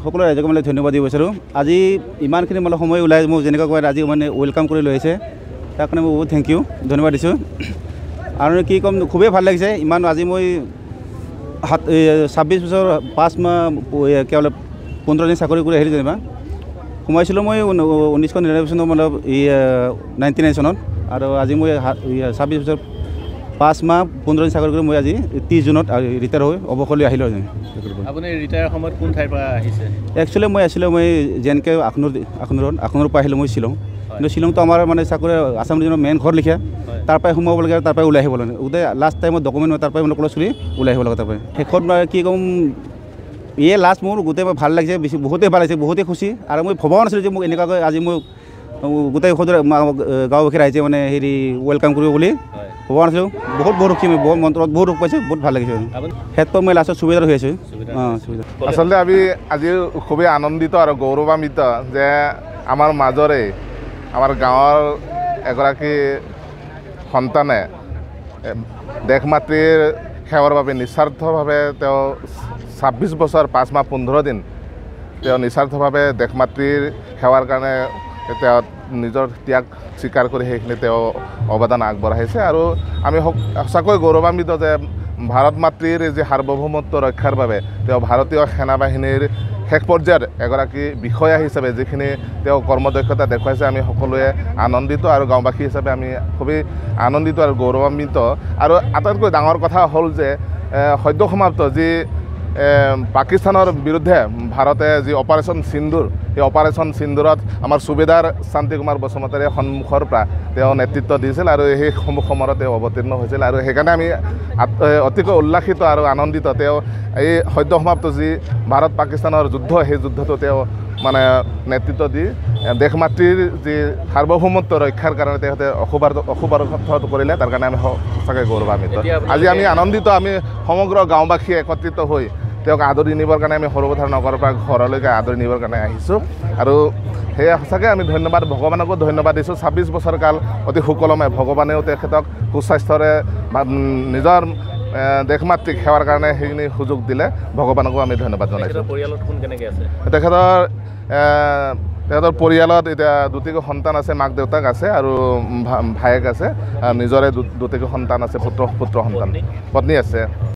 সকলো ৰাইজক মানে ধন্যবাদ দিব বিচাৰোঁ। আজি ইমানখিনি মানে সময় ওলাই মোক যেনেকৈ কয় আজি মানে ৱেলকাম কৰি লৈ আহিছে, তাৰ কাৰণে মই বহুত থেংক ইউ ধন্যবাদ দিছোঁ। আৰু কি ক'ম, খুবেই ভাল লাগিছে। ইমান আজি মই 26 বছৰ 5 মাহ কেৱল 15 দিন চাকৰি কৰি আহিলোঁ। যেনিবা সোমাইছিলোঁ মই 1999 চনত মানে 99 চনত, আৰু আজি মই 26 বছৰ 5 মাহ 15 দিন চাকৰি কৰি মই আজি 30 জুনত ৰিটায়াৰ হৈ অৱসৰলৈ আহিলোঁ। আপুনি ৰিটায়াৰ সময়ত কোন ঠাইৰ পৰা আহিছে? একচুৱেলি মই আছিলোঁ যেনেকৈ আখনুৰৰ পৰা আহিলোঁ মই শ্বিলং। কিন্তু শ্বিলংটো আমাৰ মানে চাকৰি আছাম ৰিজনৰ মেইন ঘৰ লিখা, তাৰ পৰাই সোমাব লাগে, তাৰ পৰাই ওলাই আহিব লাগে। গোটেই লাষ্ট টাইমত ডকুমেণ্ট তাৰ পৰাই মানে ক্লজ কৰি ওলাই আহিব লাগে। তাৰ পৰাই শেষত কি ক'ম, লাষ্ট মোৰ গোটেই ভাল লাগিছে, বহুতেই ভাল লাগিছে, বহুতেই খুচি। আৰু মই ভবাও নাছিলোঁ যে মোক এনেকুৱাকৈ আজি মই গোটেই গাঁওবাসী ৰাইজে মানে ৱেলকাম কৰিব বুলি ভবা নাছিলোঁ। বহুত সুখী, মই বহুত মন্ত্ৰত বহুত দুখ পাইছোঁ, বহুত ভাল লাগিছে। ক্ষেত্ৰত মই লাষ্টত সুবিধাৰ হৈ আছোঁ। আচলতে আমি আজি খুবেই আনন্দিত আৰু গৌৰৱান্বিত যে আমাৰ মাজৰে আমাৰ গাঁৱৰ এগৰাকী সন্তানে দেশ মাতৃৰ সেৱাৰ বাবে নিস্বাৰ্থভাৱে তেওঁ 26 বছৰ 5 মাহ 15 দিন তেওঁ নিস্বাৰ্থভাৱে দেশ মাতৃৰ সেৱাৰ কাৰণে তেওঁ নিজৰ ত্যাগ স্বীকাৰ কৰি সেইখিনি তেওঁ অৱদান আগবঢ়াইছে। আৰু আমি সঁচাকৈ গৌৰৱান্বিত যে ভাৰত মাতৃৰ যি সাৰ্বভৌমত্ব ৰক্ষাৰ বাবে তেওঁ ভাৰতীয় সেনাবাহিনীৰ শেষ পৰ্যায়ত এগৰাকী বিষয়া হিচাপে যিখিনি তেওঁ কৰ্মদক্ষতা দেখুৱাইছে, আমি সকলোৱে আনন্দিত। আৰু গাঁওবাসী হিচাপে আমি খুবেই আনন্দিত আৰু গৌৰৱান্বিত। আৰু আটাইতকৈ ডাঙৰ কথা হ'ল যে সদ্য সমাপ্ত যি পাকিস্তানৰ বিৰুদ্ধে ভাৰতে যি অপাৰেশ্যন সিন্দুৰ, এই অপাৰেশ্যন সিন্দুৰত আমাৰ সুবেদাৰ শান্তি কুমাৰ বসুমতাৰীয়ে সন্মুখৰ পৰা তেওঁ নেতৃত্ব দিছিল আৰু সেই সমৰত তেওঁ অৱতীৰ্ণ হৈছিল। আৰু সেইকাৰণে আমি অতিকৈ উল্লাসিত আৰু আনন্দিত। তেওঁ এই সদ্য সমাপ্ত যি ভাৰত পাকিস্তানৰ যুদ্ধ, সেই যুদ্ধটো তেওঁ মানে নেতৃত্ব দি দেশ মাতৃৰ যি সাৰ্বভৌমত্ব ৰক্ষাৰ কাৰণে তেখেতে অশুভাৰম্ভ কৰিলে, তাৰ কাৰণে আমি সঁচাকৈ গৌৰৱান্বিত। আজি আমি আনন্দিত। আমি সমগ্ৰ গাঁওবাসী একত্ৰিত হৈ তেওঁক আদৰি নিবৰ কাৰণে আমি সৰুপথাৰ নগৰৰ পৰা ঘৰলৈকে আদৰি নিবৰ কাৰণে আহিছোঁ। আৰু সেয়া সঁচাকৈ আমি ধন্যবাদ, ভগৱানকো ধন্যবাদ দিছোঁ। 26 বছৰ কাল অতি সুকলমে ভগৱানেও তেখেতক সুস্বাস্থ্যৰে নিজৰ দেশ মাতৃক সেৱাৰ কাৰণে সেইখিনি সুযোগ দিলে, ভগৱানকো আমি ধন্যবাদ জনাইছোঁ। পৰিয়ালত কোন কেনেকৈ আছে? তেখেতৰ পৰিয়ালত এতিয়া দুটিকৈ সন্তান আছে, মাক দেউতাক আছে আৰু ভায়েক আছে, নিজৰে দুটিকৈ সন্তান আছে, পুত্ৰ সন্তান, পত্নী আছে।